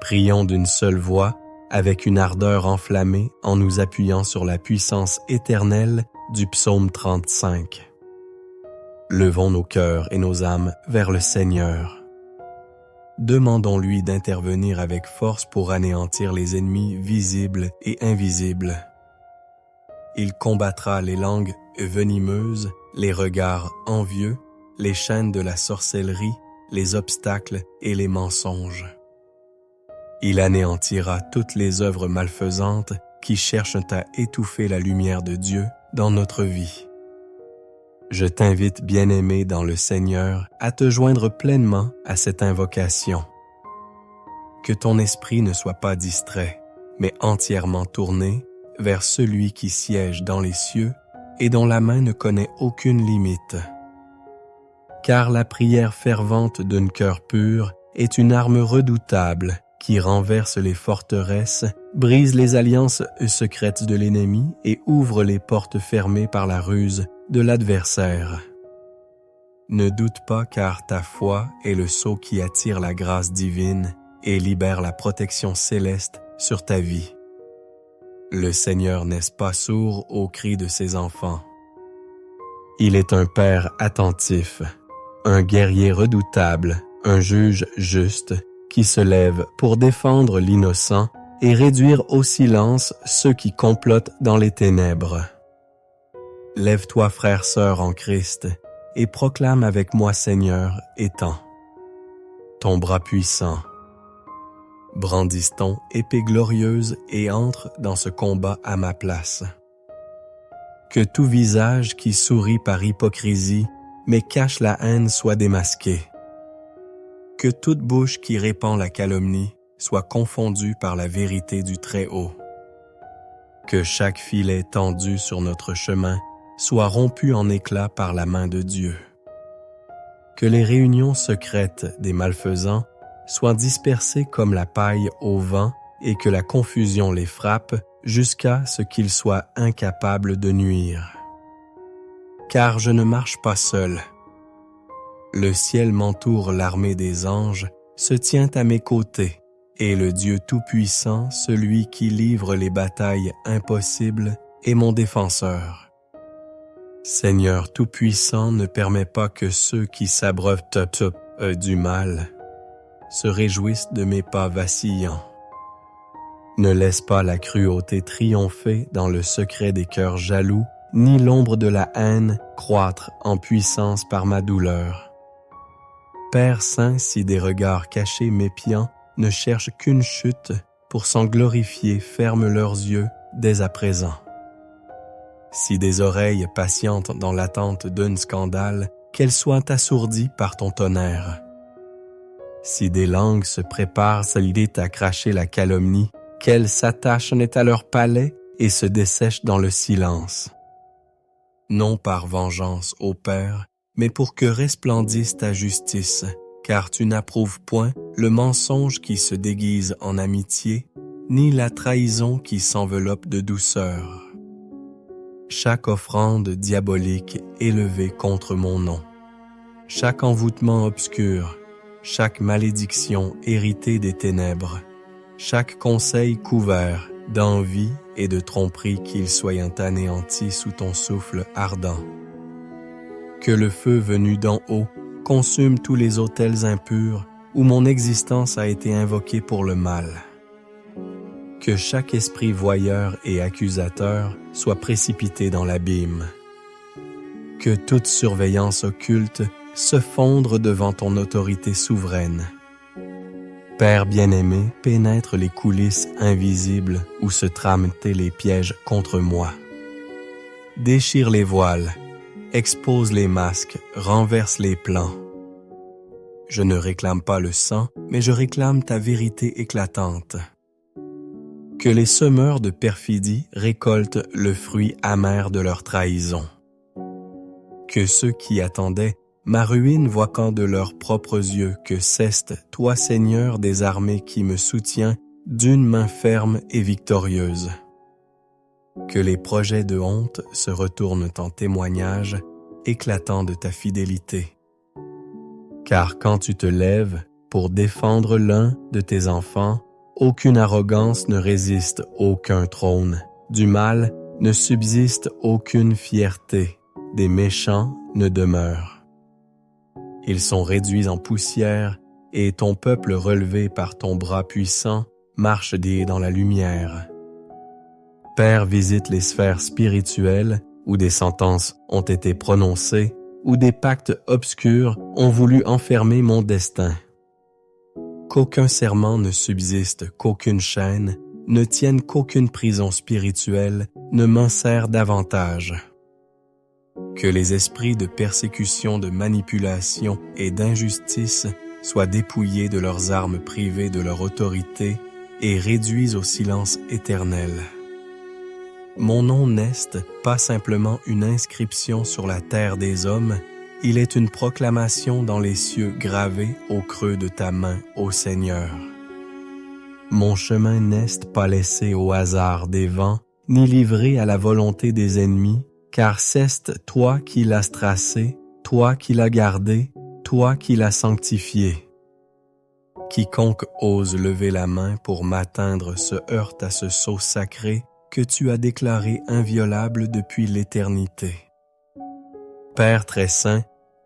Prions d'une seule voix, avec une ardeur enflammée, en nous appuyant sur la puissance éternelle du psaume 35. Levons nos cœurs et nos âmes vers le Seigneur. Demandons-lui d'intervenir avec force pour anéantir les ennemis visibles et invisibles. Il combattra les langues venimeuses, les regards envieux, les chaînes de la sorcellerie, les obstacles et les mensonges. Il anéantira toutes les œuvres malfaisantes qui cherchent à étouffer la lumière de Dieu dans notre vie. Je t'invite, bien-aimé dans le Seigneur, à te joindre pleinement à cette invocation. Que ton esprit ne soit pas distrait, mais entièrement tourné vers celui qui siège dans les cieux et dont la main ne connaît aucune limite. Car la prière fervente d'un cœur pur est une arme redoutable qui renverse les forteresses, brise les alliances secrètes de l'ennemi et ouvre les portes fermées par la ruse de l'adversaire. Ne doute pas, car ta foi est le sceau qui attire la grâce divine et libère la protection céleste sur ta vie. Le Seigneur n'est pas sourd aux cris de ses enfants. Il est un Père attentif, un guerrier redoutable, un juge juste, qui se lève pour défendre l'innocent et réduire au silence ceux qui complotent dans les ténèbres. Lève-toi, frère, sœur en Christ, et proclame avec moi, Seigneur, étends ton bras puissant. Brandisse ton épée glorieuse et entre dans ce combat à ma place. Que tout visage qui sourit par hypocrisie, mais cache la haine, soit démasqué. Que toute bouche qui répand la calomnie soit confondue par la vérité du Très-Haut. Que chaque filet tendu sur notre chemin soit rompu en éclats par la main de Dieu. Que les réunions secrètes des malfaisants soient dispersées comme la paille au vent et que la confusion les frappe jusqu'à ce qu'ils soient incapables de nuire. Car je ne marche pas seul. Le ciel m'entoure, l'armée des anges se tient à mes côtés, et le Dieu Tout-Puissant, celui qui livre les batailles impossibles, est mon défenseur. Seigneur Tout-Puissant, ne permets pas que ceux qui s'abreuvent du mal se réjouissent de mes pas vacillants. Ne laisse pas la cruauté triompher dans le secret des cœurs jaloux, ni l'ombre de la haine croître en puissance par ma douleur. Père saint, si des regards cachés mépiants ne cherchent qu'une chute pour s'en glorifier, ferme leurs yeux dès à présent. Si des oreilles patientent dans l'attente d'un scandale, qu'elles soient assourdies par ton tonnerre. Si des langues se préparent à l'idée à cracher la calomnie, qu'elles s'attachent à leur palais et se dessèchent dans le silence. Non par vengeance, ô Père, mais pour que resplendisse ta justice, car tu n'approuves point le mensonge qui se déguise en amitié, ni la trahison qui s'enveloppe de douceur. Chaque offrande diabolique élevée contre mon nom, chaque envoûtement obscur, chaque malédiction héritée des ténèbres, chaque conseil couvert d'envie et de tromperie qu'il soit anéanti sous ton souffle ardent. Que le feu venu d'en haut consume tous les autels impurs où mon existence a été invoquée pour le mal. Que chaque esprit voyeur et accusateur soit précipité dans l'abîme. Que toute surveillance occulte se fondre devant ton autorité souveraine. Père bien-aimé, pénètre les coulisses invisibles où se trament les pièges contre moi. Déchire les voiles, expose les masques, renverse les plans. Je ne réclame pas le sang, mais je réclame ta vérité éclatante. Que les semeurs de perfidie récoltent le fruit amer de leur trahison. Que ceux qui attendaient ma ruine voient quand de leurs propres yeux que cesse, toi Seigneur des armées qui me soutiens, d'une main ferme et victorieuse. Que les projets de honte se retournent en témoignage éclatant de ta fidélité. Car quand tu te lèves pour défendre l'un de tes enfants, aucune arrogance ne résiste aucun trône, du mal ne subsiste aucune fierté, des méchants ne demeurent. Ils sont réduits en poussière, et ton peuple relevé par ton bras puissant marche dans la lumière. Père visite les sphères spirituelles où des sentences ont été prononcées, où des pactes obscurs ont voulu enfermer mon destin. Qu'aucun serment ne subsiste, qu'aucune chaîne ne tienne, qu'aucune prison spirituelle ne m'enserre davantage. Que les esprits de persécution, de manipulation et d'injustice soient dépouillés de leurs armes privées de leur autorité et réduits au silence éternel. Mon nom n'est pas simplement une inscription sur la terre des hommes, il est une proclamation dans les cieux gravée au creux de ta main, ô Seigneur. Mon chemin n'est pas laissé au hasard des vents, ni livré à la volonté des ennemis, car c'est toi qui l'as tracé, toi qui l'as gardé, toi qui l'as sanctifié. Quiconque ose lever la main pour m'atteindre se heurte à ce sceau sacré que tu as déclaré inviolable depuis l'éternité. Père très saint,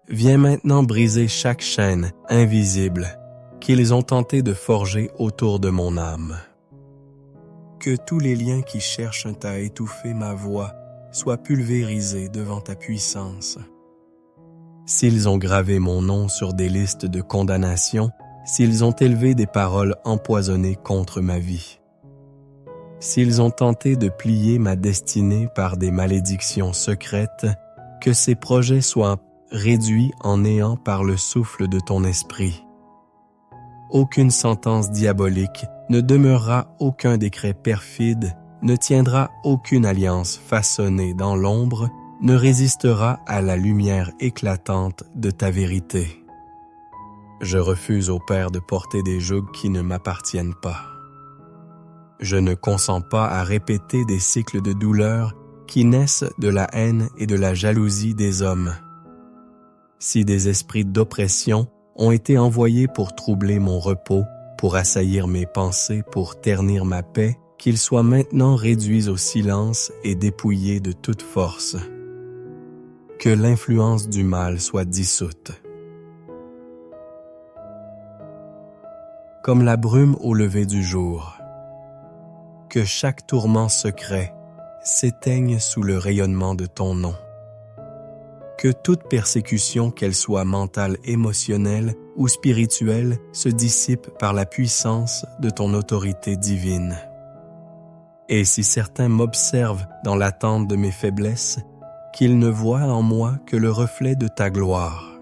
viens maintenant briser chaque chaîne invisible qu'ils ont tenté de forger autour de mon âme. Que tous les liens qui cherchent à étouffer ma voix soient pulvérisés devant ta puissance. S'ils ont gravé mon nom sur des listes de condamnation, s'ils ont élevé des paroles empoisonnées contre ma vie, s'ils ont tenté de plier ma destinée par des malédictions secrètes, que ces projets soient réduits en néant par le souffle de ton esprit. Aucune sentence diabolique ne demeurera, aucun décret perfide ne tiendra, aucune alliance façonnée dans l'ombre ne résistera à la lumière éclatante de ta vérité. Je refuse au Père de porter des jougs qui ne m'appartiennent pas. Je ne consens pas à répéter des cycles de douleur qui naissent de la haine et de la jalousie des hommes. Si des esprits d'oppression ont été envoyés pour troubler mon repos, pour assaillir mes pensées, pour ternir ma paix, qu'ils soient maintenant réduits au silence et dépouillés de toute force. Que l'influence du mal soit dissoute. Comme la brume au lever du jour. Que chaque tourment secret s'éteigne sous le rayonnement de ton nom. Que toute persécution, qu'elle soit mentale, émotionnelle ou spirituelle, se dissipe par la puissance de ton autorité divine. Et si certains m'observent dans l'attente de mes faiblesses, qu'ils ne voient en moi que le reflet de ta gloire.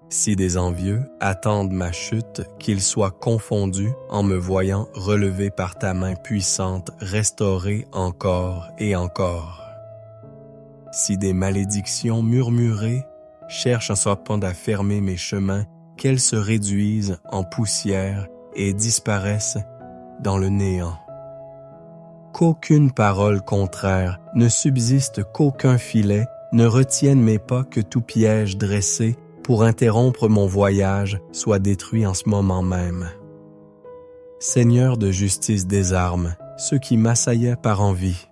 Si des envieux attendent ma chute, qu'ils soient confondus en me voyant relevé par ta main puissante, restauré encore et encore. Si des malédictions murmurées cherchent un serpent à fermer mes chemins, qu'elles se réduisent en poussière et disparaissent dans le néant. Qu'aucune parole contraire ne subsiste, qu'aucun filet ne retienne mes pas, que tout piège dressé pour interrompre mon voyage soit détruit en ce moment même. Seigneur de justice, désarme ceux qui m'assaillaient par envie.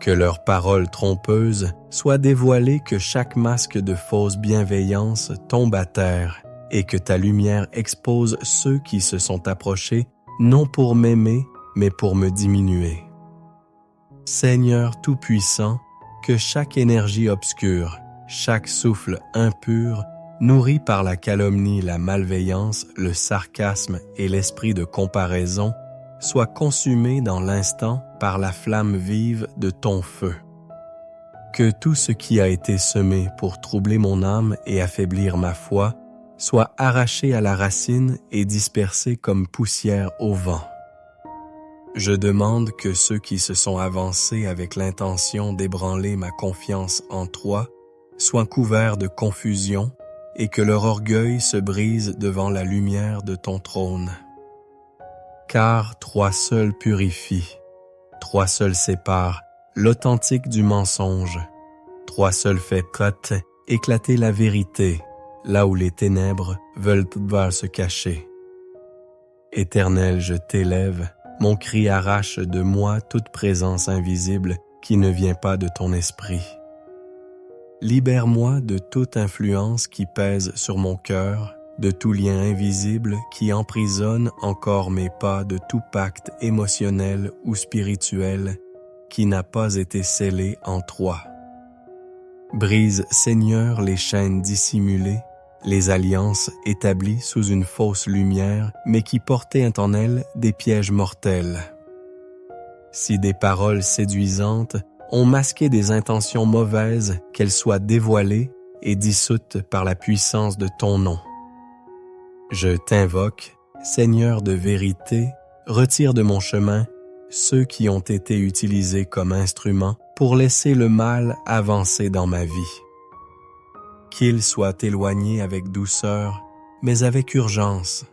Que leurs paroles trompeuses soient dévoilées, que chaque masque de fausse bienveillance tombe à terre, et que ta lumière expose ceux qui se sont approchés, non pour m'aimer, mais pour me diminuer. Seigneur Tout-Puissant, que chaque énergie obscure, chaque souffle impur, nourri par la calomnie, la malveillance, le sarcasme et l'esprit de comparaison, soit consumé dans l'instant par la flamme vive de ton feu. Que tout ce qui a été semé pour troubler mon âme et affaiblir ma foi soit arraché à la racine et dispersé comme poussière au vent. Je demande que ceux qui se sont avancés avec l'intention d'ébranler ma confiance en toi soient couverts de confusion et que leur orgueil se brise devant la lumière de ton trône. Car toi seul purifie, toi seul sépare l'authentique du mensonge, toi seul fait éclater la vérité, là où les ténèbres veulent se cacher. Éternel, je t'élève, mon cri arrache de moi toute présence invisible qui ne vient pas de ton esprit. Libère-moi de toute influence qui pèse sur mon cœur, de tout lien invisible qui emprisonne encore mes pas, de tout pacte émotionnel ou spirituel qui n'a pas été scellé en toi. Brise, Seigneur, les chaînes dissimulées, les alliances établies sous une fausse lumière, mais qui portaient en elles des pièges mortels. Si des paroles séduisantes ont masqué des intentions mauvaises, qu'elles soient dévoilées et dissoutes par la puissance de ton nom. Je t'invoque, Seigneur de vérité, retire de mon chemin ceux qui ont été utilisés comme instruments pour laisser le mal avancer dans ma vie. Qu'il soit éloigné avec douceur, mais avec urgence,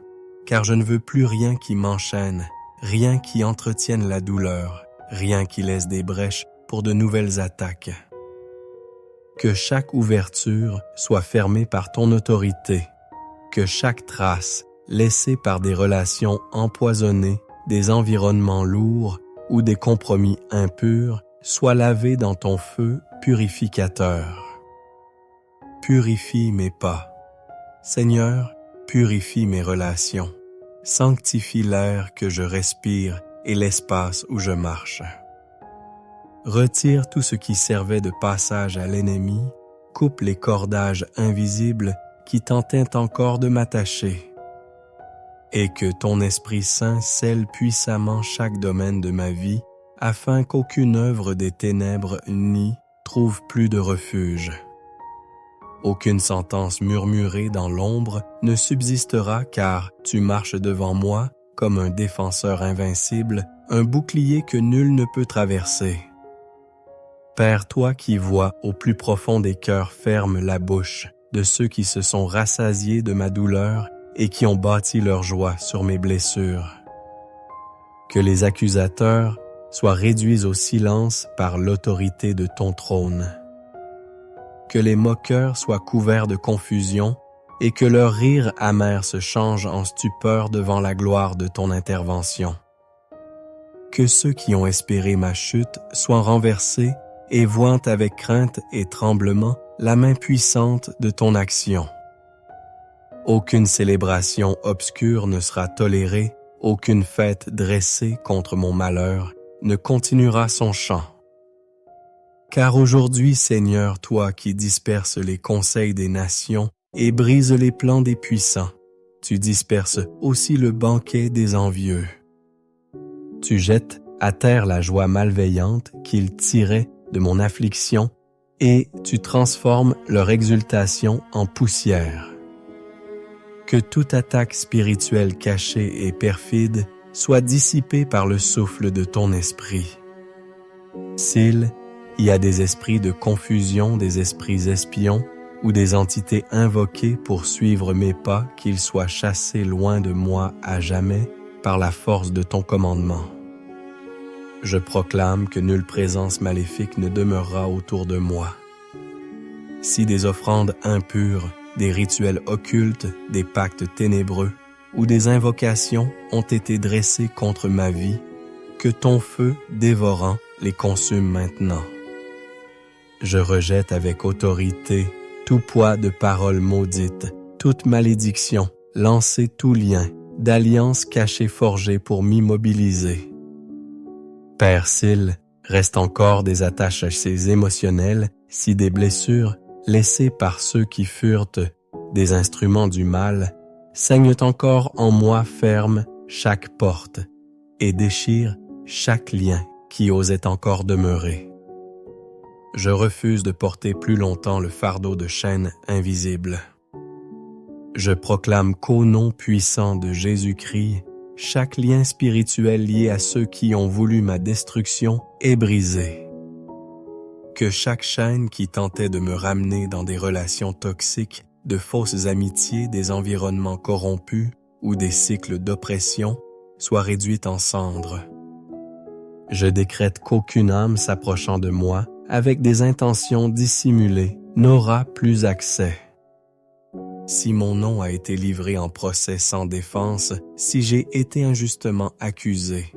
car je ne veux plus rien qui m'enchaîne, rien qui entretienne la douleur, rien qui laisse des brèches pour de nouvelles attaques. Que chaque ouverture soit fermée par ton autorité, que chaque trace laissée par des relations empoisonnées, des environnements lourds ou des compromis impurs soit lavée dans ton feu purificateur. Purifie mes pas. Seigneur, purifie mes relations. Sanctifie l'air que je respire et l'espace où je marche. Retire tout ce qui servait de passage à l'ennemi, coupe les cordages invisibles qui tentaient encore de m'attacher. Et que ton Esprit Saint scelle puissamment chaque domaine de ma vie, afin qu'aucune œuvre des ténèbres ni trouve plus de refuge. Aucune sentence murmurée dans l'ombre ne subsistera, car tu marches devant moi comme un défenseur invincible, un bouclier que nul ne peut traverser. Père, toi qui vois au plus profond des cœurs, ferme la bouche de ceux qui se sont rassasiés de ma douleur et qui ont bâti leur joie sur mes blessures. Que les accusateurs soient réduits au silence par l'autorité de ton trône. Que les moqueurs soient couverts de confusion et que leur rire amer se change en stupeur devant la gloire de ton intervention. Que ceux qui ont espéré ma chute soient renversés et voient avec crainte et tremblement la main puissante de ton action. Aucune célébration obscure ne sera tolérée, aucune fête dressée contre mon malheur ne continuera son chant. Car aujourd'hui, Seigneur, toi qui disperses les conseils des nations et brises les plans des puissants, tu disperses aussi le banquet des envieux. Tu jettes à terre la joie malveillante qu'ils tiraient de mon affliction et tu transformes leur exultation en poussière. Que toute attaque spirituelle cachée et perfide soit dissipée par le souffle de ton esprit. S'il y a des esprits de confusion, des esprits espions ou des entités invoquées pour suivre mes pas, qu'ils soient chassés loin de moi à jamais par la force de ton commandement. Je proclame que nulle présence maléfique ne demeurera autour de moi. Si des offrandes impures, des rituels occultes, des pactes ténébreux ou des invocations ont été dressés contre ma vie, que ton feu dévorant les consume maintenant. Je rejette avec autorité tout poids de paroles maudites, toute malédiction, lancer tout lien, d'alliances cachées forgées pour m'immobiliser. Père, s'il reste encore des attaches émotionnelles, si des blessures laissées par ceux qui furent des instruments du mal, saignent encore en moi ferme chaque porte et déchire chaque lien qui osait encore demeurer. Je refuse de porter plus longtemps le fardeau de chaînes invisibles. Je proclame qu'au nom puissant de Jésus-Christ, chaque lien spirituel lié à ceux qui ont voulu ma destruction est brisé. Que chaque chaîne qui tentait de me ramener dans des relations toxiques, de fausses amitiés, des environnements corrompus ou des cycles d'oppression soit réduite en cendres. Je décrète qu'aucune âme s'approchant de moi avec des intentions dissimulées n'aura plus accès. Si mon nom a été livré en procès sans défense, si j'ai été injustement accusé,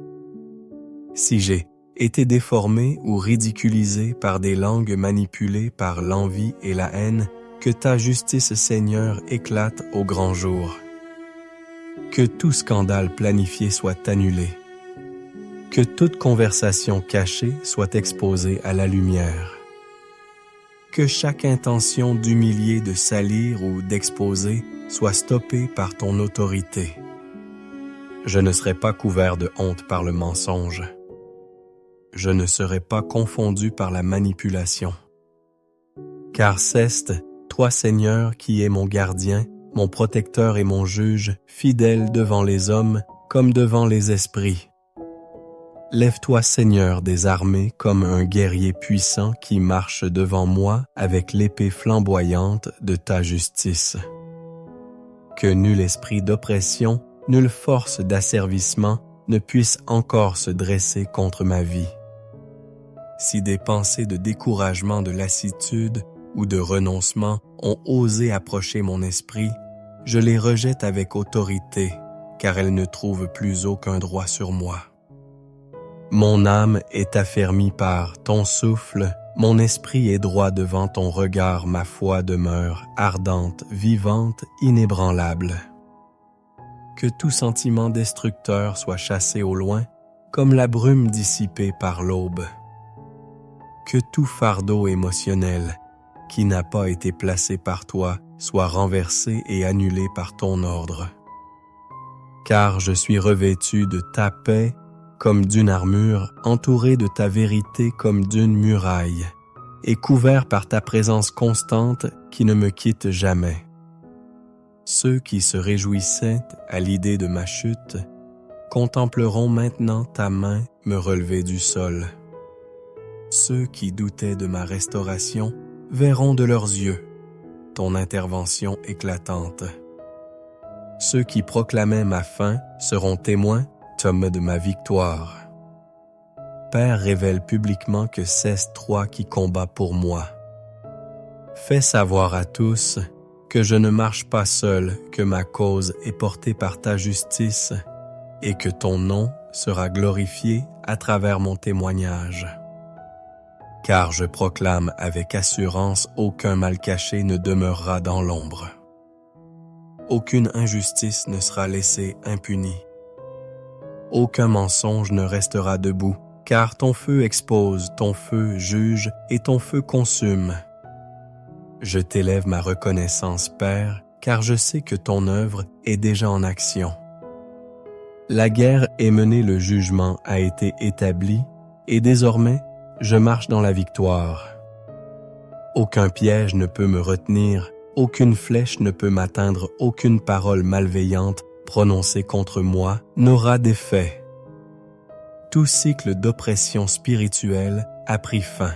si j'ai été déformé ou ridiculisé par des langues manipulées par l'envie et la haine, que ta justice, Seigneur, éclate au grand jour. Que tout scandale planifié soit annulé. Que toute conversation cachée soit exposée à la lumière. Que chaque intention d'humilier, de salir ou d'exposer soit stoppée par ton autorité. Je ne serai pas couvert de honte par le mensonge. Je ne serai pas confondu par la manipulation. Car ceste, toi Seigneur qui es mon gardien, mon protecteur et mon juge, fidèle devant les hommes comme devant les esprits. Lève-toi Seigneur des armées comme un guerrier puissant qui marche devant moi avec l'épée flamboyante de ta justice. Que nul esprit d'oppression, nulle force d'asservissement ne puisse encore se dresser contre ma vie. Si des pensées de découragement, de lassitude ou de renoncement ont osé approcher mon esprit, je les rejette avec autorité, car elles ne trouvent plus aucun droit sur moi. Mon âme est affermie par ton souffle, mon esprit est droit devant ton regard, ma foi demeure ardente, vivante, inébranlable. Que tout sentiment destructeur soit chassé au loin, comme la brume dissipée par l'aube. Que tout fardeau émotionnel, qui n'a pas été placé par toi, soit renversé et annulé par ton ordre. Car je suis revêtu de ta paix comme d'une armure, entouré de ta vérité comme d'une muraille, et couvert par ta présence constante qui ne me quitte jamais. Ceux qui se réjouissaient à l'idée de ma chute contempleront maintenant ta main me relever du sol. Ceux qui doutaient de ma restauration verront de leurs yeux ton intervention éclatante. Ceux qui proclamaient ma fin seront témoins, Tom, de ma victoire. Père, révèle publiquement que c'est toi qui combats pour moi. Fais savoir à tous que je ne marche pas seul, que ma cause est portée par ta justice et que ton nom sera glorifié à travers mon témoignage. Car je proclame avec assurance, aucun mal caché ne demeurera dans l'ombre. Aucune injustice ne sera laissée impunie. Aucun mensonge ne restera debout, car ton feu expose, ton feu juge et ton feu consume. Je t'élève ma reconnaissance, Père, car je sais que ton œuvre est déjà en action. La guerre est menée, le jugement a été établi, et désormais, je marche dans la victoire. Aucun piège ne peut me retenir, aucune flèche ne peut m'atteindre, aucune parole malveillante prononcée contre moi n'aura d'effet. Tout cycle d'oppression spirituelle a pris fin.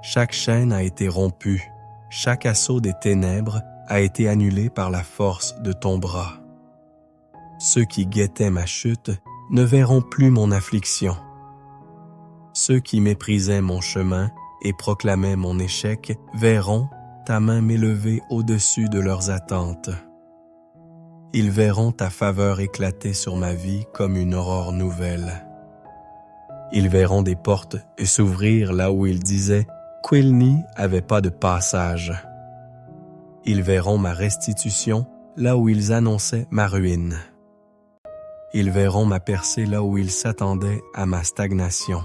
Chaque chaîne a été rompue, chaque assaut des ténèbres a été annulé par la force de ton bras. Ceux qui guettaient ma chute ne verront plus mon affliction. Ceux qui méprisaient mon chemin et proclamaient mon échec verront ta main m'élever au-dessus de leurs attentes. Ils verront ta faveur éclater sur ma vie comme une aurore nouvelle. Ils verront des portes s'ouvrir là où ils disaient qu'Quilny avait pas de passage. Ils verront ma restitution là où ils annonçaient ma ruine. Ils verront ma percée là où ils s'attendaient à ma stagnation.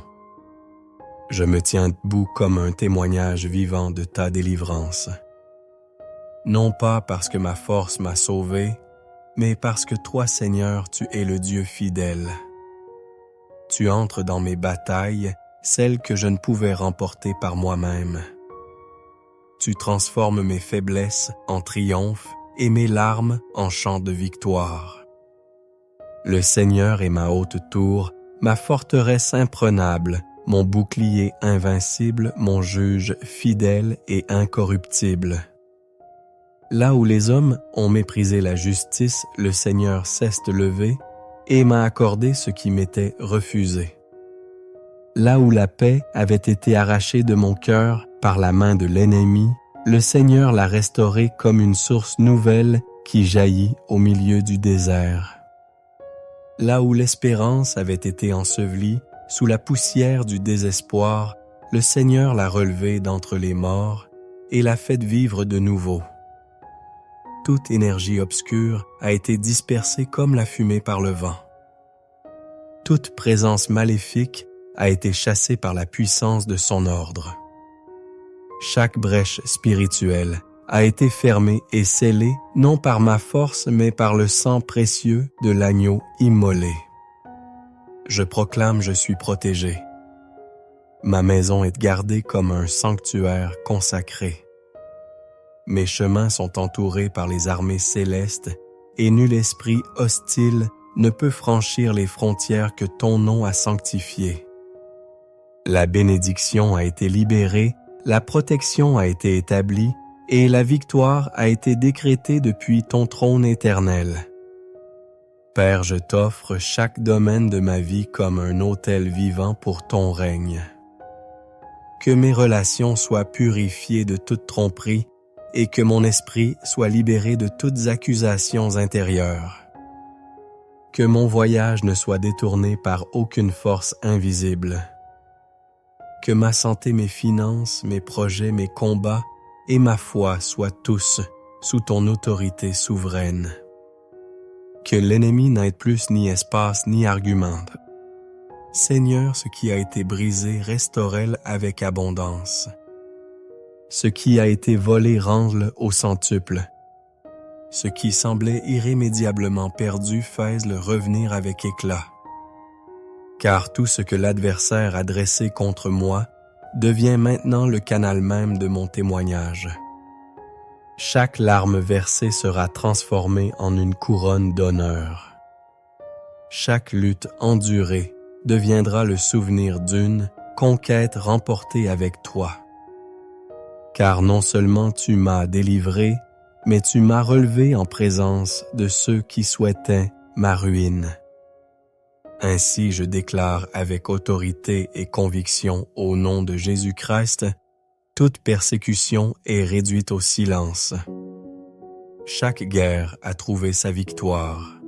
Je me tiens debout comme un témoignage vivant de ta délivrance. Non pas parce que ma force m'a sauvé, mais parce que toi, Seigneur, tu es le Dieu fidèle. Tu entres dans mes batailles, celles que je ne pouvais remporter par moi-même. Tu transformes mes faiblesses en triomphe et mes larmes en chants de victoire. Le Seigneur est ma haute tour, ma forteresse imprenable, mon bouclier invincible, mon juge fidèle et incorruptible. Là où les hommes ont méprisé la justice, le Seigneur s'est levé et m'a accordé ce qui m'était refusé. Là où la paix avait été arrachée de mon cœur par la main de l'ennemi, le Seigneur l'a restaurée comme une source nouvelle qui jaillit au milieu du désert. Là où l'espérance avait été ensevelie sous la poussière du désespoir, le Seigneur l'a relevée d'entre les morts et l'a faite vivre de nouveau. Toute énergie obscure a été dispersée comme la fumée par le vent. Toute présence maléfique a été chassée par la puissance de son ordre. Chaque brèche spirituelle a été fermée et scellée non par ma force mais par le sang précieux de l'agneau immolé. Je proclame, je suis protégé. Ma maison est gardée comme un sanctuaire consacré. Mes chemins sont entourés par les armées célestes et nul esprit hostile ne peut franchir les frontières que ton nom a sanctifiées. La bénédiction a été libérée, la protection a été établie et la victoire a été décrétée depuis ton trône éternel. Père, je t'offre chaque domaine de ma vie comme un autel vivant pour ton règne. Que mes relations soient purifiées de toute tromperie et que mon esprit soit libéré de toutes accusations intérieures. Que mon voyage ne soit détourné par aucune force invisible. Que ma santé, mes finances, mes projets, mes combats et ma foi soient tous sous ton autorité souveraine. Que l'ennemi n'ait plus ni espace ni argument. Seigneur, ce qui a été brisé, restaure-le avec abondance. Ce qui a été volé, rends-le au centuple. Ce qui semblait irrémédiablement perdu, fais-le revenir avec éclat. Car tout ce que l'adversaire a dressé contre moi devient maintenant le canal même de mon témoignage. Chaque larme versée sera transformée en une couronne d'honneur. Chaque lutte endurée deviendra le souvenir d'une conquête remportée avec toi. Car non seulement tu m'as délivré, mais tu m'as relevé en présence de ceux qui souhaitaient ma ruine. Ainsi je déclare avec autorité et conviction au nom de Jésus-Christ, toute persécution est réduite au silence. Chaque guerre a trouvé sa victoire.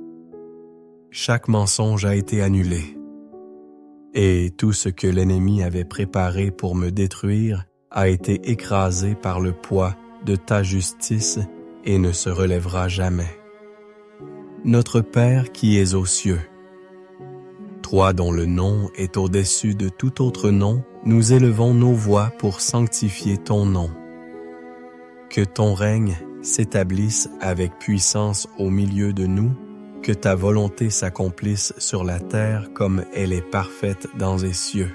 Chaque mensonge a été annulé. Et tout ce que l'ennemi avait préparé pour me détruire a été écrasé par le poids de ta justice et ne se relèvera jamais. Notre Père qui es aux cieux, toi dont le nom est au-dessus de tout autre nom, nous élevons nos voix pour sanctifier ton nom. Que ton règne s'établisse avec puissance au milieu de nous, que ta volonté s'accomplisse sur la terre comme elle est parfaite dans les cieux.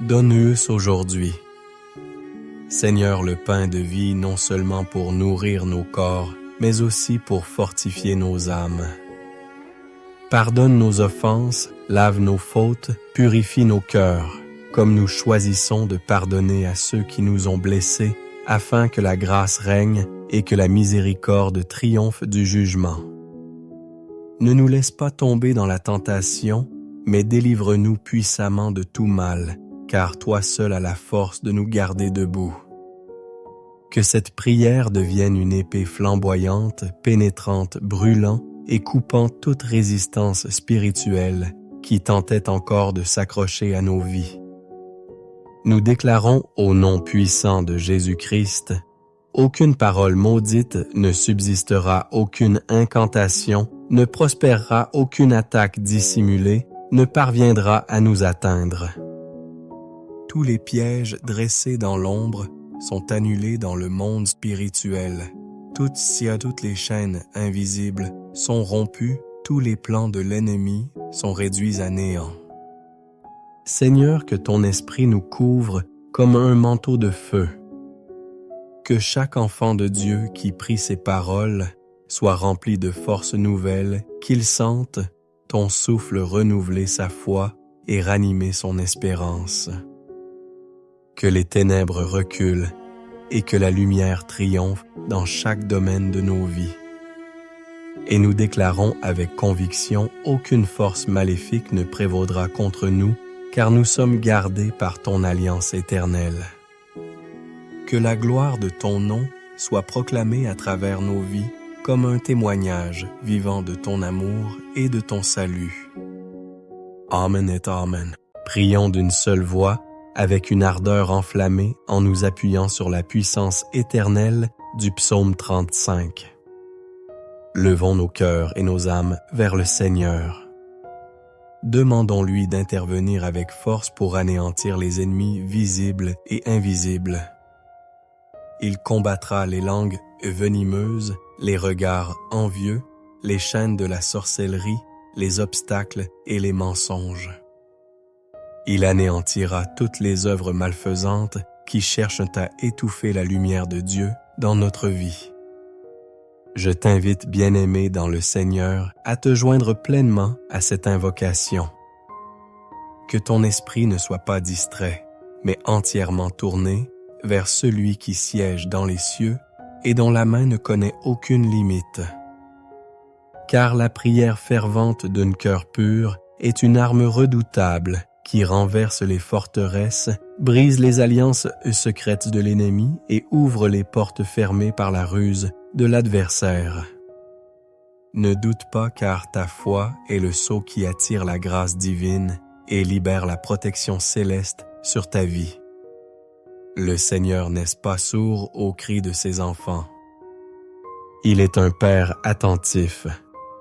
Donne-nous aujourd'hui, Seigneur, le pain de vie non seulement pour nourrir nos corps, mais aussi pour fortifier nos âmes. Pardonne nos offenses, lave nos fautes, purifie nos cœurs, comme nous choisissons de pardonner à ceux qui nous ont blessés, afin que la grâce règne et que la miséricorde triomphe du jugement. Ne nous laisse pas tomber dans la tentation, mais délivre-nous puissamment de tout mal, car toi seul as la force de nous garder debout. Que cette prière devienne une épée flamboyante, pénétrante, brûlant et coupant toute résistance spirituelle qui tentait encore de s'accrocher à nos vies. Nous déclarons au nom puissant de Jésus-Christ, aucune parole maudite ne subsistera, aucune incantation ne prospérera, aucune attaque dissimulée ne parviendra à nous atteindre. Tous les pièges dressés dans l'ombre sont annulés dans le monde spirituel. Toutes les chaînes invisibles sont rompues, tous les plans de l'ennemi sont réduits à néant. Seigneur, que ton esprit nous couvre comme un manteau de feu. Que chaque enfant de Dieu qui prie ces paroles soit rempli de forces nouvelles, qu'il sente ton souffle renouveler sa foi et ranimer son espérance. Que les ténèbres reculent et que la lumière triomphe dans chaque domaine de nos vies. Et nous déclarons avec conviction, aucune force maléfique ne prévaudra contre nous, car nous sommes gardés par ton alliance éternelle. Que la gloire de ton nom soit proclamée à travers nos vies comme un témoignage vivant de ton amour et de ton salut. Amen et Amen. Prions d'une seule voix, avec une ardeur enflammée en nous appuyant sur la puissance éternelle du psaume 35. Levons nos cœurs et nos âmes vers le Seigneur. Demandons-lui d'intervenir avec force pour anéantir les ennemis visibles et invisibles. Il combattra les langues venimeuses, les regards envieux, les chaînes de la sorcellerie, les obstacles et les mensonges. Il anéantira toutes les œuvres malfaisantes qui cherchent à étouffer la lumière de Dieu dans notre vie. Je t'invite, bien-aimé dans le Seigneur, à te joindre pleinement à cette invocation. Que ton esprit ne soit pas distrait, mais entièrement tourné vers celui qui siège dans les cieux et dont la main ne connaît aucune limite. Car la prière fervente d'un cœur pur est une arme redoutable qui renverse les forteresses, brise les alliances secrètes de l'ennemi et ouvre les portes fermées par la ruse de l'adversaire. Ne doute pas, car ta foi est le sceau qui attire la grâce divine et libère la protection céleste sur ta vie. Le Seigneur n'est pas sourd aux cris de ses enfants. Il est un Père attentif,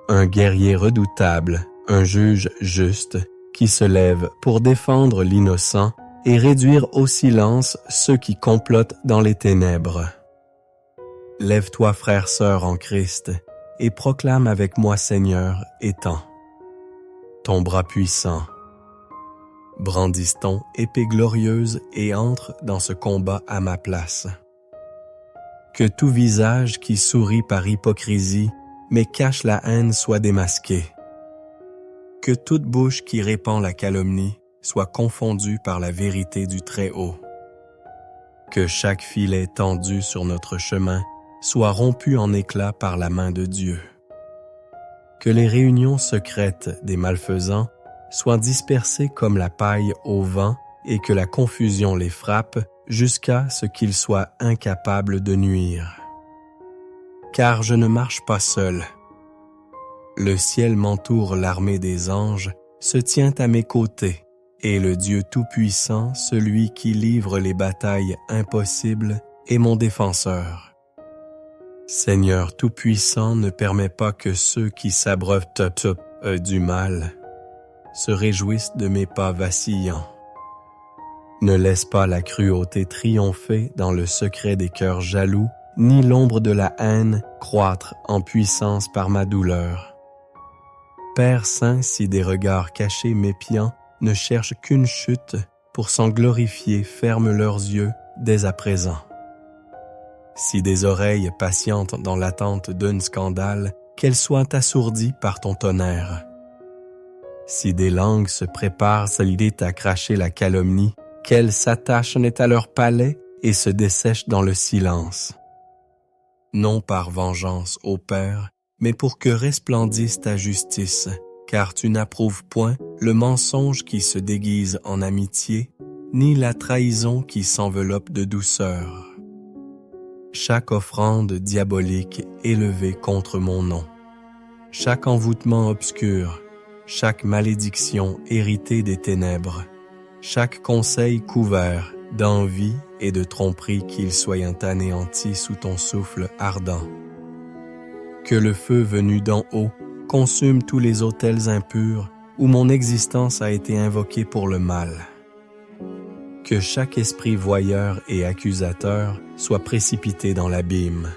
un guerrier redoutable, un juge juste qui se lève pour défendre l'innocent et réduire au silence ceux qui complotent dans les ténèbres. Lève-toi, frère, sœur en Christ, et proclame avec moi, Seigneur, étends ton bras puissant. Brandisse ton épée glorieuse et entre dans ce combat à ma place. Que tout visage qui sourit par hypocrisie, mais cache la haine, soit démasqué. Que toute bouche qui répand la calomnie soit confondue par la vérité du Très-Haut. Que chaque filet tendu sur notre chemin soit rompu en éclats par la main de Dieu. Que les réunions secrètes des malfaisants soient dispersées comme la paille au vent et que la confusion les frappe jusqu'à ce qu'ils soient incapables de nuire. Car je ne marche pas seul. Le ciel m'entoure, l'armée des anges se tient à mes côtés, et le Dieu Tout-Puissant, celui qui livre les batailles impossibles, est mon défenseur. Seigneur Tout-Puissant, ne permets pas que ceux qui s'abreuvent du mal se réjouissent de mes pas vacillants. Ne laisse pas la cruauté triompher dans le secret des cœurs jaloux, ni l'ombre de la haine croître en puissance par ma douleur. Père saint, si des regards cachés mépiants ne cherchent qu'une chute pour s'en glorifier, ferme leurs yeux dès à présent. Si des oreilles patientent dans l'attente d'un scandale, qu'elles soient assourdies par ton tonnerre. Si des langues se préparent à l'idée à cracher la calomnie, qu'elles s'attachent à leur palais et se dessèchent dans le silence. Non par vengeance, ô Père, mais pour que resplendisse ta justice, car tu n'approuves point le mensonge qui se déguise en amitié, ni la trahison qui s'enveloppe de douceur. Chaque offrande diabolique élevée contre mon nom, chaque envoûtement obscur, chaque malédiction héritée des ténèbres, chaque conseil couvert d'envie et de tromperie qu'ils soient anéantis sous ton souffle ardent. Que le feu venu d'en haut consume tous les autels impurs où mon existence a été invoquée pour le mal. Que chaque esprit voyeur et accusateur soit précipité dans l'abîme.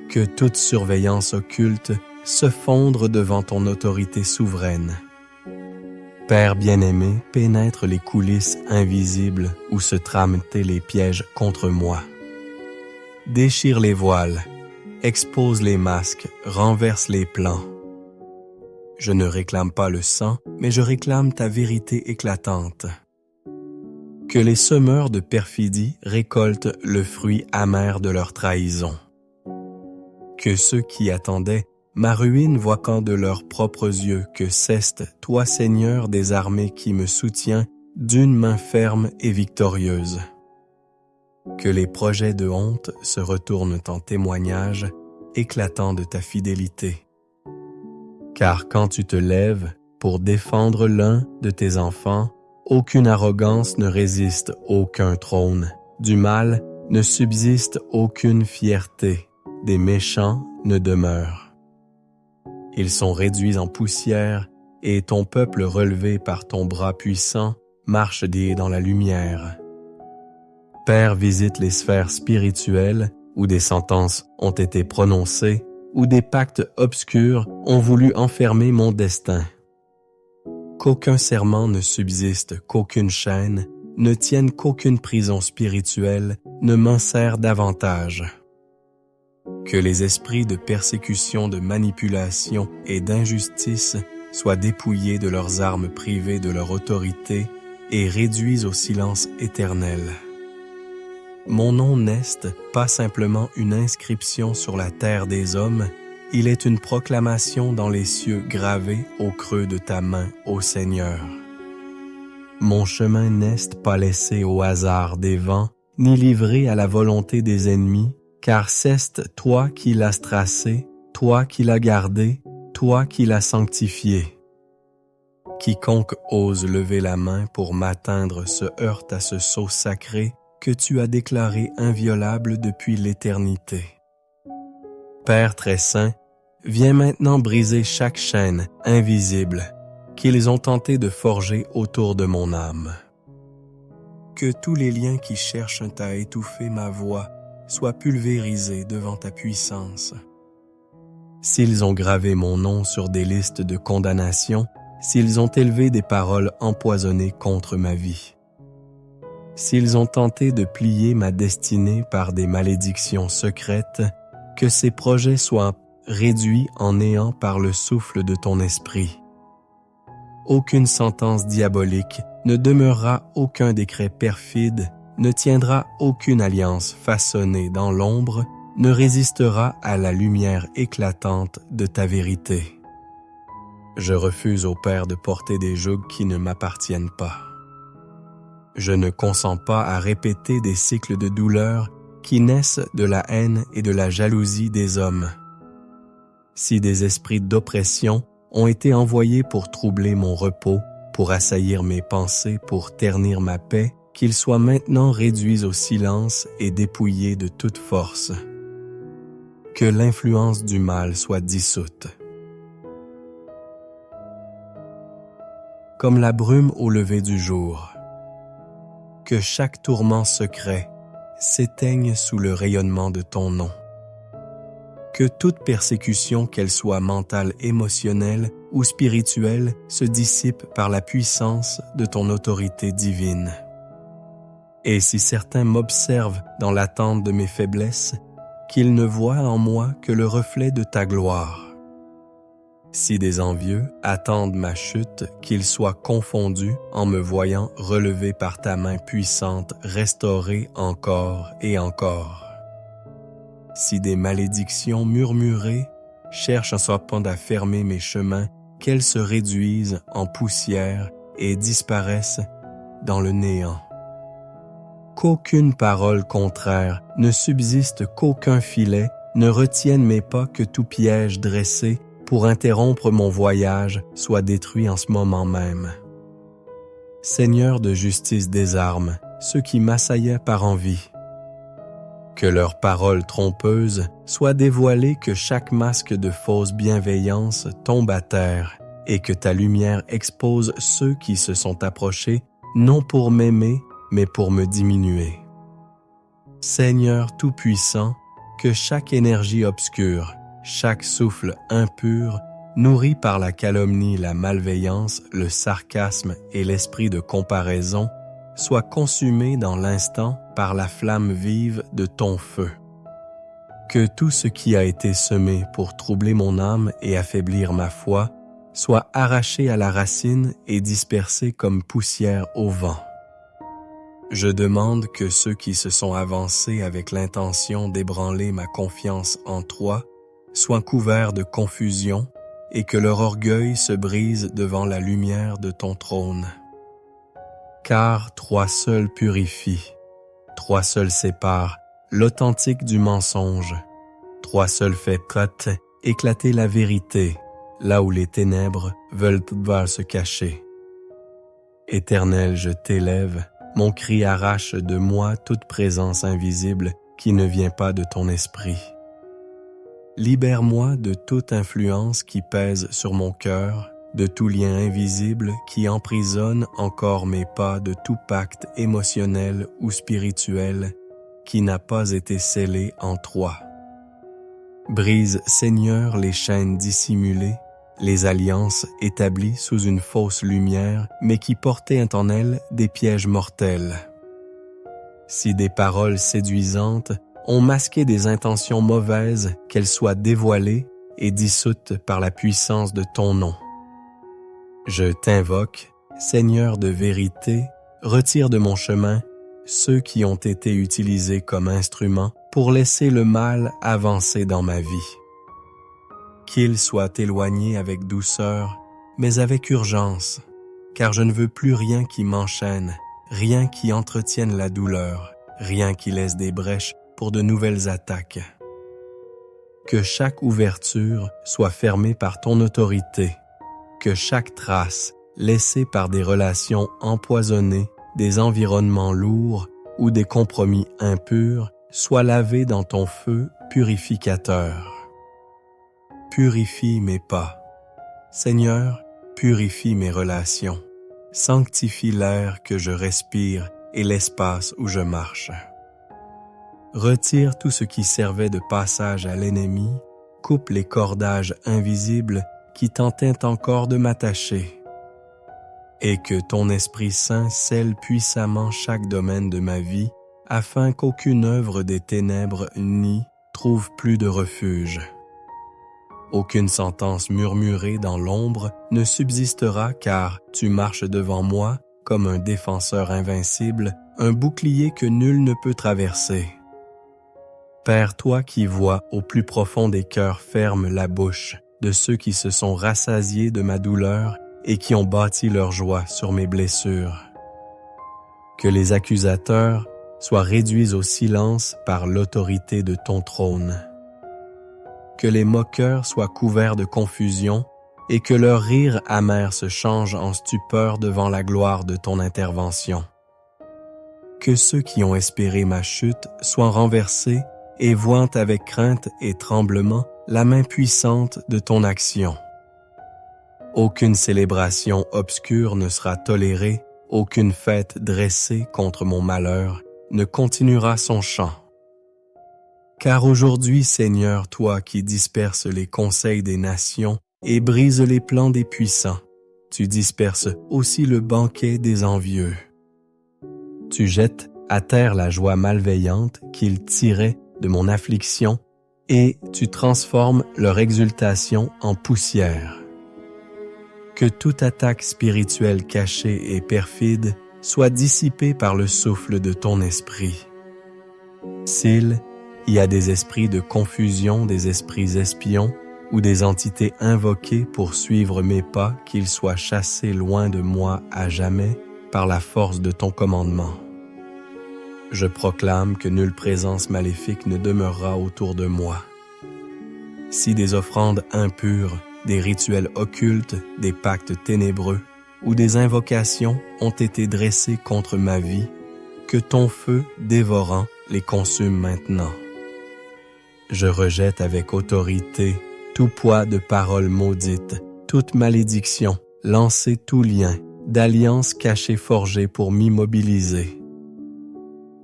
Que toute surveillance occulte se fondre devant ton autorité souveraine. Père bien-aimé, pénètre les coulisses invisibles où se trament les pièges contre moi. Déchire les voiles, expose les masques, renverse les plans. Je ne réclame pas le sang, mais je réclame ta vérité éclatante. Que les semeurs de perfidie récoltent le fruit amer de leur trahison. Que ceux qui attendaient ma ruine voient quand de leurs propres yeux que cesse, toi Seigneur des armées qui me soutiens d'une main ferme et victorieuse. que les projets de honte se retournent en témoignages éclatants de ta fidélité. Car quand tu te lèves pour défendre l'un de tes enfants, aucune arrogance ne résiste aucun trône, du mal ne subsiste aucune fierté, des méchants ne demeurent. Ils sont réduits en poussière, et ton peuple relevé par ton bras puissant marche dans la lumière. Père, visite les sphères spirituelles où des sentences ont été prononcées, où des pactes obscurs ont voulu enfermer mon destin. Qu'aucun serment ne subsiste, qu'aucune chaîne ne tienne, qu'aucune prison spirituelle ne m'enserre davantage. Que les esprits de persécution, de manipulation et d'injustice soient dépouillés de leurs armes privées de leur autorité et réduits au silence éternel. Mon nom n'est pas simplement une inscription sur la terre des hommes, il est une proclamation dans les cieux gravée au creux de ta main, ô Seigneur. Mon chemin n'est pas laissé au hasard des vents, ni livré à la volonté des ennemis, car c'est toi qui l'as tracé, toi qui l'as gardé, toi qui l'as sanctifié. Quiconque ose lever la main pour m'atteindre se heurte à ce sceau sacré que tu as déclaré inviolable depuis l'éternité. Père très saint, viens maintenant briser chaque chaîne invisible qu'ils ont tenté de forger autour de mon âme. Que tous les liens qui cherchent à étouffer ma voix soient pulvérisés devant ta puissance. S'ils ont gravé mon nom sur des listes de condamnation, s'ils ont élevé des paroles empoisonnées contre ma vie, s'ils ont tenté de plier ma destinée par des malédictions secrètes, que ces projets soient réduits en néant par le souffle de ton esprit. Aucune sentence diabolique ne demeurera, aucun décret perfide ne tiendra, aucune alliance façonnée dans l'ombre ne résistera à la lumière éclatante de ta vérité. Je refuse au Père de porter des jougs qui ne m'appartiennent pas. Je ne consens pas à répéter des cycles de douleur qui naissent de la haine et de la jalousie des hommes. Si des esprits d'oppression ont été envoyés pour troubler mon repos, pour assaillir mes pensées, pour ternir ma paix, qu'ils soient maintenant réduits au silence et dépouillés de toute force. Que l'influence du mal soit dissoute. Comme la brume au lever du jour. Que chaque tourment secret s'éteigne sous le rayonnement de ton nom. Que toute persécution, qu'elle soit mentale, émotionnelle ou spirituelle, se dissipe par la puissance de ton autorité divine. Et si certains m'observent dans l'attente de mes faiblesses, qu'ils ne voient en moi que le reflet de ta gloire. Si des envieux attendent ma chute, qu'ils soient confondus en me voyant relevé par ta main puissante, restauré encore et encore. Si des malédictions murmurées cherchent un serpent à fermer mes chemins, qu'elles se réduisent en poussière et disparaissent dans le néant. Qu'aucune parole contraire ne subsiste, qu'aucun filet ne retienne mes pas, que tout piège dressé pour interrompre mon voyage soit détruit en ce moment même. Seigneur de justice, désarme ceux qui m'assaillaient par envie. Que leurs paroles trompeuses soient dévoilées, que chaque masque de fausse bienveillance tombe à terre, et que ta lumière expose ceux qui se sont approchés, non pour m'aimer, mais pour me diminuer. Seigneur Tout-Puissant, que chaque énergie obscure, chaque souffle impur, nourri par la calomnie, la malveillance, le sarcasme et l'esprit de comparaison, soit consumé dans l'instant par la flamme vive de ton feu. Que tout ce qui a été semé pour troubler mon âme et affaiblir ma foi soit arraché à la racine et dispersé comme poussière au vent. Je demande que ceux qui se sont avancés avec l'intention d'ébranler ma confiance en toi soient couverts de confusion et que leur orgueil se brise devant la lumière de ton trône. Car toi seul purifies, Trois seuls séparent l'authentique du mensonge. Trois seuls fait éclater la vérité, là où les ténèbres veulent se cacher. Éternel, je t'élève, mon cri arrache de moi toute présence invisible qui ne vient pas de ton esprit. Libère-moi de toute influence qui pèse sur mon cœur, de tout lien invisible qui emprisonne encore mes pas, de tout pacte émotionnel ou spirituel qui n'a pas été scellé en toi. Brise, Seigneur, les chaînes dissimulées, les alliances établies sous une fausse lumière, mais qui portaient en elles des pièges mortels. Si des paroles séduisantes ont masqué des intentions mauvaises, qu'elles soient dévoilées et dissoutes par la puissance de ton nom. Je t'invoque, Seigneur de vérité, retire de mon chemin ceux qui ont été utilisés comme instruments pour laisser le mal avancer dans ma vie. Qu'il soit éloigné avec douceur, mais avec urgence, car je ne veux plus rien qui m'enchaîne, rien qui entretienne la douleur, rien qui laisse des brèches pour de nouvelles attaques. Que chaque ouverture soit fermée par ton autorité, que chaque trace laissée par des relations empoisonnées, des environnements lourds ou des compromis impurs soit lavée dans ton feu purificateur. Purifie mes pas. Seigneur, purifie mes relations. Sanctifie l'air que je respire et l'espace où je marche. Retire tout ce qui servait de passage à l'ennemi, coupe les cordages invisibles qui tentaient encore de m'attacher. Et que ton Esprit Saint scelle puissamment chaque domaine de ma vie, afin qu'aucune œuvre des ténèbres n'y trouve plus de refuge. Aucune sentence murmurée dans l'ombre ne subsistera, car tu marches devant moi comme un défenseur invincible, un bouclier que nul ne peut traverser. Père, toi qui vois au plus profond des cœurs, ferme la bouche de ceux qui se sont rassasiés de ma douleur et qui ont bâti leur joie sur mes blessures. Que les accusateurs soient réduits au silence par l'autorité de ton trône. Que les moqueurs soient couverts de confusion et que leur rire amer se change en stupeur devant la gloire de ton intervention. Que ceux qui ont espéré ma chute soient renversés et voient avec crainte et tremblement la main puissante de ton action. Aucune célébration obscure ne sera tolérée, aucune fête dressée contre mon malheur ne continuera son chant. Car aujourd'hui, Seigneur, toi qui disperses les conseils des nations et brises les plans des puissants, tu disperses aussi le banquet des envieux. Tu jettes à terre la joie malveillante qu'ils tiraient de mon affliction et tu transformes leur exultation en poussière. Que toute attaque spirituelle cachée et perfide soit dissipée par le souffle de ton esprit. S'il y a des esprits de confusion, des esprits espions ou des entités invoquées pour suivre mes pas, qu'ils soient chassés loin de moi à jamais par la force de ton commandement. Je proclame que nulle présence maléfique ne demeurera autour de moi. Si des offrandes impures, des rituels occultes, des pactes ténébreux ou des invocations ont été dressés contre ma vie, que ton feu dévorant les consume maintenant. Je rejette avec autorité tout poids de paroles maudites, toute malédiction, lancer tout lien, d'alliance cachée forgée pour m'immobiliser.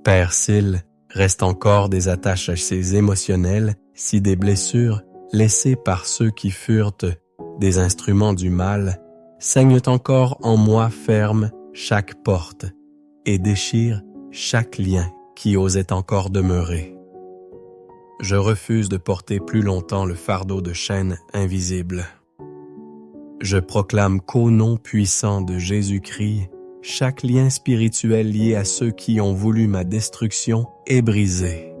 Père, s'il reste encore des attaches émotionnelles, si des blessures laissées par ceux qui furent des instruments du mal, saignent encore en moi ferme chaque porte et déchirent chaque lien qui osait encore demeurer. Je refuse de porter plus longtemps le fardeau de chaînes invisibles. Je proclame qu'au nom puissant de Jésus-Christ, chaque lien spirituel lié à ceux qui ont voulu ma destruction est brisé.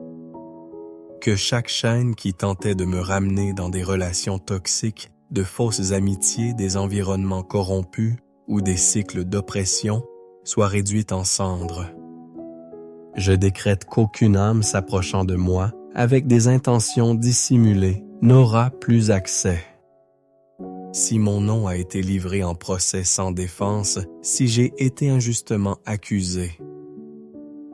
Que chaque chaîne qui tentait de me ramener dans des relations toxiques, de fausses amitiés, des environnements corrompus ou des cycles d'oppression soit réduite en cendres. Je décrète qu'aucune âme s'approchant de moi avec des intentions dissimulées n'aura plus accès. Si mon nom a été livré en procès sans défense, si j'ai été injustement accusé,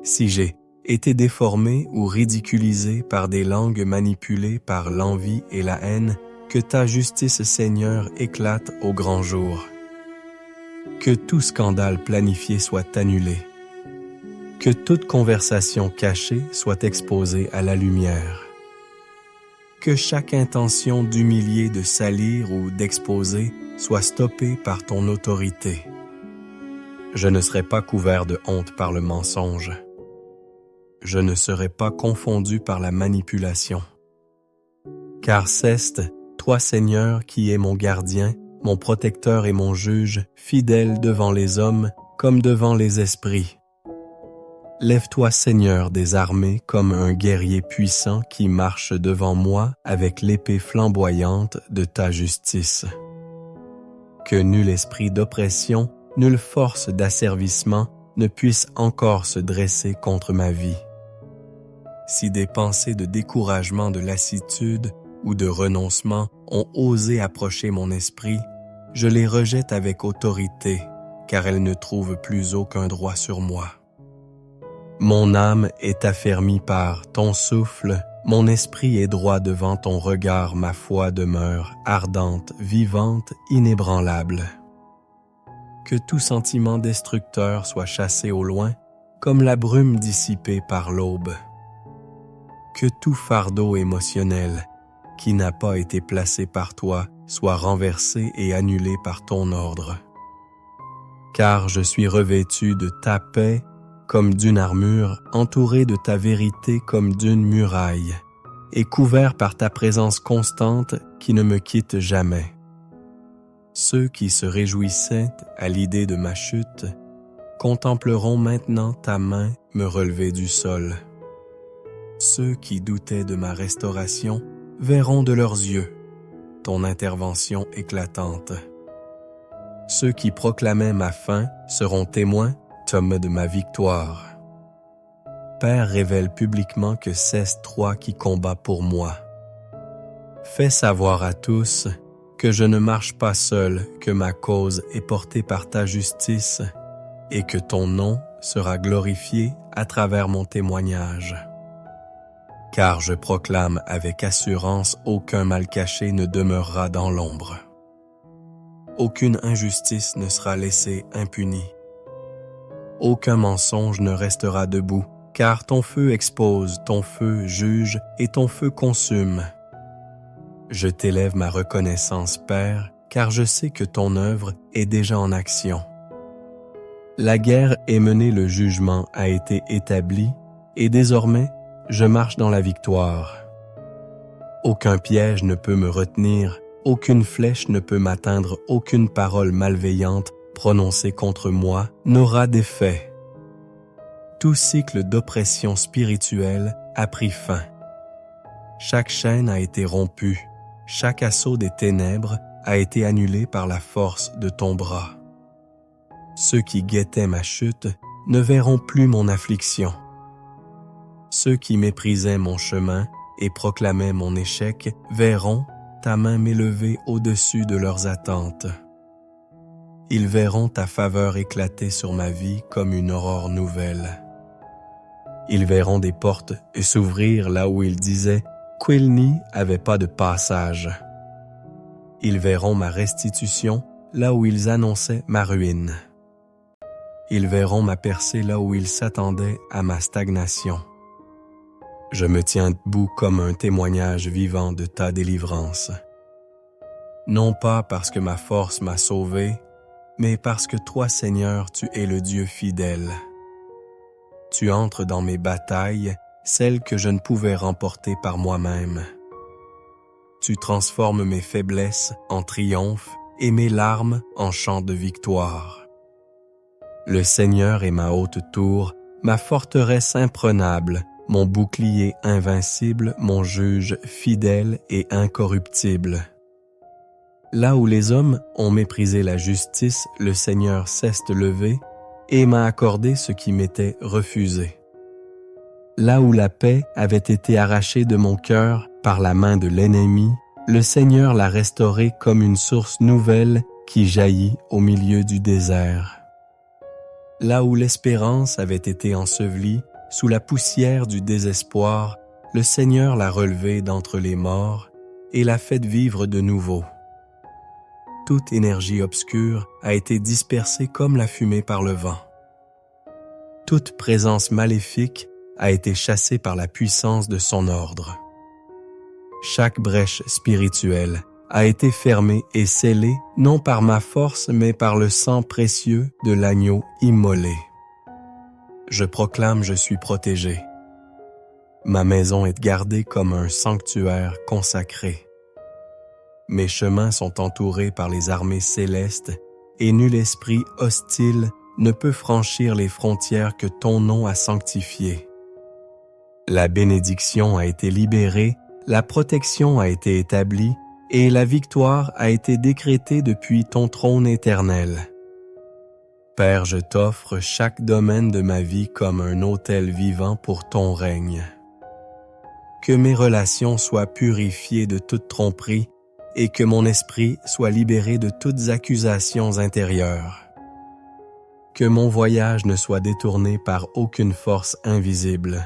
si j'ai été déformé ou ridiculisé par des langues manipulées par l'envie et la haine, que ta justice, Seigneur, éclate au grand jour. Que tout scandale planifié soit annulé. Que toute conversation cachée soit exposée à la lumière. Que chaque intention d'humilier, de salir ou d'exposer soit stoppée par ton autorité. Je ne serai pas couvert de honte par le mensonge. Je ne serai pas confondu par la manipulation. Car ceste, toi Seigneur qui es mon gardien, mon protecteur et mon juge, fidèle devant les hommes comme devant les esprits. Lève-toi Seigneur des armées comme un guerrier puissant qui marche devant moi avec l'épée flamboyante de ta justice. Que nul esprit d'oppression, nulle force d'asservissement ne puisse encore se dresser contre ma vie. Si des pensées de découragement, de lassitude ou de renoncement ont osé approcher mon esprit, je les rejette avec autorité, car elles ne trouvent plus aucun droit sur moi. Mon âme est affermie par ton souffle, mon esprit est droit devant ton regard, ma foi demeure ardente, vivante, inébranlable. Que tout sentiment destructeur soit chassé au loin, comme la brume dissipée par l'aube. Que tout fardeau émotionnel, qui n'a pas été placé par toi, soit renversé et annulé par ton ordre. Car je suis revêtu de ta paix comme d'une armure, entouré de ta vérité comme d'une muraille, et couvert par ta présence constante qui ne me quitte jamais. Ceux qui se réjouissaient à l'idée de ma chute contempleront maintenant ta main me relever du sol. Ceux qui doutaient de ma restauration verront de leurs yeux ton intervention éclatante. Ceux qui proclamaient ma fin seront témoins, Tom, de ma victoire. Père, révèle publiquement que c'est toi qui combats pour moi. Fais savoir à tous que je ne marche pas seul, que ma cause est portée par ta justice et que ton nom sera glorifié à travers mon témoignage. Car je proclame avec assurance, aucun mal caché ne demeurera dans l'ombre. Aucune injustice ne sera laissée impunie. Aucun mensonge ne restera debout, car ton feu expose, ton feu juge et ton feu consume. Je t'élève ma reconnaissance, Père, car je sais que ton œuvre est déjà en action. La guerre est menée, le jugement a été établi, et désormais, je marche dans la victoire. Aucun piège ne peut me retenir, aucune flèche ne peut m'atteindre, aucune parole malveillante prononcée contre moi n'aura d'effet. Tout cycle d'oppression spirituelle a pris fin. Chaque chaîne a été rompue, chaque assaut des ténèbres a été annulé par la force de ton bras. Ceux qui guettaient ma chute ne verront plus mon affliction. Ceux qui méprisaient mon chemin et proclamaient mon échec verront ta main m'élever au-dessus de leurs attentes. Ils verront ta faveur éclater sur ma vie comme une aurore nouvelle. Ils verront des portes s'ouvrir là où ils disaient qu'elles n'avaient pas de passage. Ils verront ma restitution là où ils annonçaient ma ruine. Ils verront ma percée là où ils s'attendaient à ma stagnation. Je me tiens debout comme un témoignage vivant de ta délivrance. Non pas parce que ma force m'a sauvé, mais parce que toi, Seigneur, tu es le Dieu fidèle. Tu entres dans mes batailles, celles que je ne pouvais remporter par moi-même. Tu transformes mes faiblesses en triomphe et mes larmes en chants de victoire. Le Seigneur est ma haute tour, ma forteresse imprenable, mon bouclier invincible, mon juge fidèle et incorruptible. Là où les hommes ont méprisé la justice, le Seigneur s'est levé et m'a accordé ce qui m'était refusé. Là où la paix avait été arrachée de mon cœur par la main de l'ennemi, le Seigneur l'a restaurée comme une source nouvelle qui jaillit au milieu du désert. Là où l'espérance avait été ensevelie sous la poussière du désespoir, le Seigneur l'a relevée d'entre les morts et l'a fait vivre de nouveau. Toute énergie obscure a été dispersée comme la fumée par le vent. Toute présence maléfique a été chassée par la puissance de son ordre. Chaque brèche spirituelle a été fermée et scellée non par ma force mais par le sang précieux de l'agneau immolé. Je proclame, je suis protégé. Ma maison est gardée comme un sanctuaire consacré. Mes chemins sont entourés par les armées célestes et nul esprit hostile ne peut franchir les frontières que ton nom a sanctifiées. La bénédiction a été libérée, la protection a été établie et la victoire a été décrétée depuis ton trône éternel. Père, je t'offre chaque domaine de ma vie comme un autel vivant pour ton règne. Que mes relations soient purifiées de toute tromperie et que mon esprit soit libéré de toutes accusations intérieures. Que mon voyage ne soit détourné par aucune force invisible.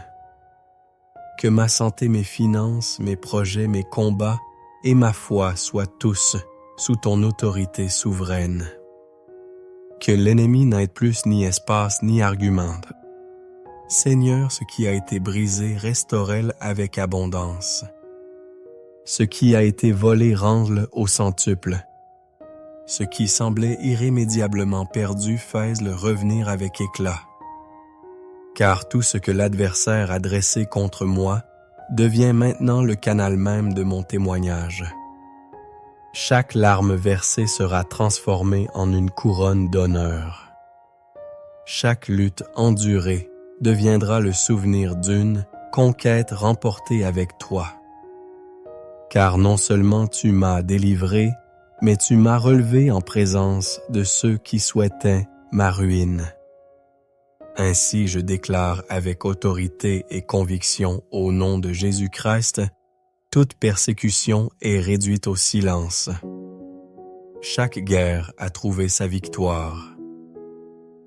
Que ma santé, mes finances, mes projets, mes combats et ma foi soient tous sous ton autorité souveraine. Que l'ennemi n'ait plus ni espace ni argument. Seigneur, ce qui a été brisé, restaure-le avec abondance. Ce qui a été volé, rends-le au centuple. Ce qui semblait irrémédiablement perdu, fais-le revenir avec éclat. Car tout ce que l'adversaire a dressé contre moi devient maintenant le canal même de mon témoignage. Chaque larme versée sera transformée en une couronne d'honneur. Chaque lutte endurée deviendra le souvenir d'une conquête remportée avec toi. Car non seulement tu m'as délivré, mais tu m'as relevé en présence de ceux qui souhaitaient ma ruine. Ainsi je déclare avec autorité et conviction au nom de Jésus-Christ, toute persécution est réduite au silence. Chaque guerre a trouvé sa victoire.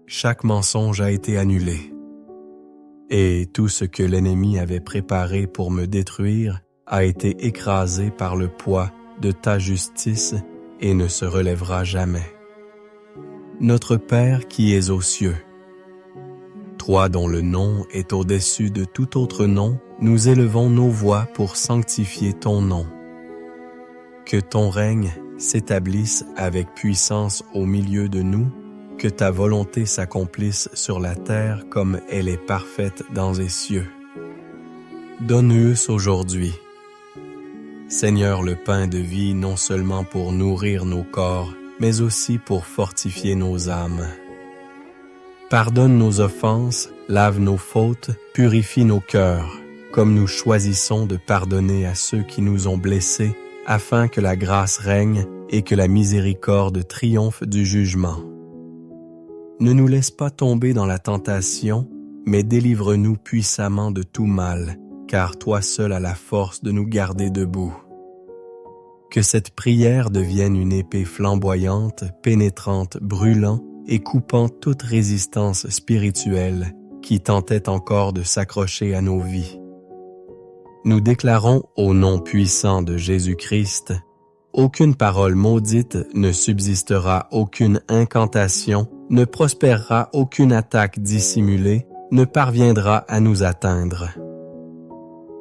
Chaque mensonge a été annulé. Et tout ce que l'ennemi avait préparé pour me détruire a été écrasé par le poids de ta justice et ne se relèvera jamais. Notre Père qui es aux cieux, toi dont le nom est au-dessus de tout autre nom, nous élevons nos voix pour sanctifier ton nom. Que ton règne s'établisse avec puissance au milieu de nous, que ta volonté s'accomplisse sur la terre comme elle est parfaite dans les cieux. Donne-nous aujourd'hui, Seigneur, le pain de vie non seulement pour nourrir nos corps, mais aussi pour fortifier nos âmes. Pardonne nos offenses, lave nos fautes, purifie nos cœurs, comme nous choisissons de pardonner à ceux qui nous ont blessés, afin que la grâce règne et que la miséricorde triomphe du jugement. Ne nous laisse pas tomber dans la tentation, mais délivre-nous puissamment de tout mal, car toi seul as la force de nous garder debout. Que cette prière devienne une épée flamboyante, pénétrante, brûlant et coupant toute résistance spirituelle qui tentait encore de s'accrocher à nos vies. Nous déclarons au nom puissant de Jésus-Christ, aucune parole maudite ne subsistera, aucune incantation ne prospérera, aucune attaque dissimulée ne parviendra à nous atteindre.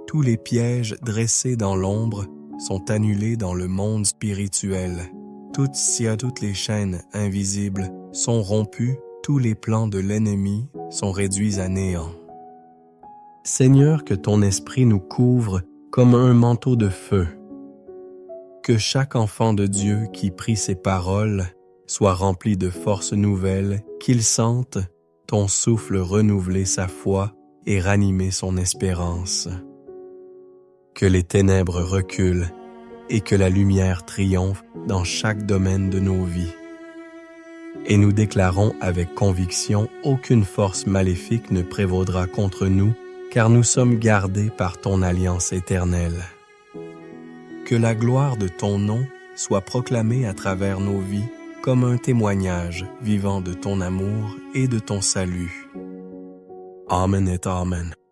Tous les pièges dressés dans l'ombre sont annulés dans le monde spirituel. Toutes les chaînes invisibles sont rompues, tous les plans de l'ennemi sont réduits à néant. Seigneur, que ton esprit nous couvre comme un manteau de feu. Que chaque enfant de Dieu qui prie ces paroles soit rempli de forces nouvelles, qu'il sente ton souffle renouveler sa foi et ranimer son espérance. Que les ténèbres reculent et que la lumière triomphe dans chaque domaine de nos vies. Et nous déclarons avec conviction, aucune force maléfique ne prévaudra contre nous, car nous sommes gardés par ton alliance éternelle. Que la gloire de ton nom soit proclamée à travers nos vies comme un témoignage vivant de ton amour et de ton salut. Amen et Amen.